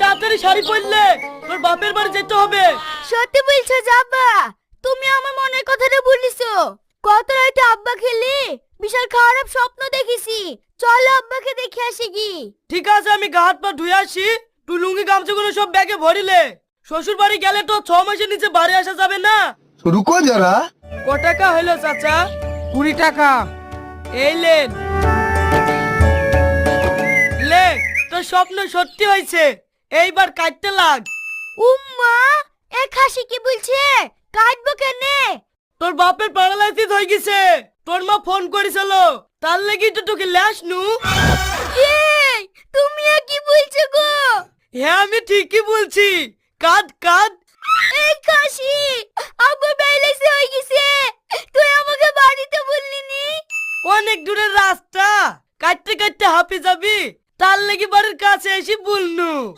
তাড়াতাড়ি শাড়ি পরলে তোর বাপের বাড়ি যেতে হবে। সত্যি বলছো যাবা? তুমি আমার মনের কথাটা বলিছো। কত রাতে আব্বা খেলি বিশাল খারাপ স্বপ্ন দেখেছি। চলো আব্বাকে দেখে আসি কি। ঠিক আছে, আমি গা হাত পা ধুয়ে আসি। তুই লুঙ্গি গামছাগুলো সব ব্যাগে ভরিলে। শ্বশুর বাড়ি গেলে তো 6 মাসের নিচে বাড়ি আসা যাবে না। रुको जरा। ক টাকা হলো চাচা? 20 টাকা। এই লেন। লে, তোর স্বপ্ন সত্যি হয়েছে। এইবার কাটতে লাগ। উম্মা, এ খাসি কি বলছে? কাটবো কেনে? তোর বাপের প্যারালাইসিস হয়ে গেছে। তোর মা ফোন করেছিল, তার লাগি তো তোকে ল্যাস নু। এই, তুমি এ কি বলছো গো? হ্যাঁ, আমি ঠিকই বলছি। কাট কাট। এই খাসি, আব্বা প্যারালাইসিস হয়ে গেছে। তুই আমাকে বাড়িতে বললি নি? অনেক দূরের রাস্তা, কাটতে কাটতে হাঁপে যাবি। তার লাগি বাড়ির কাছে এসে বলনু।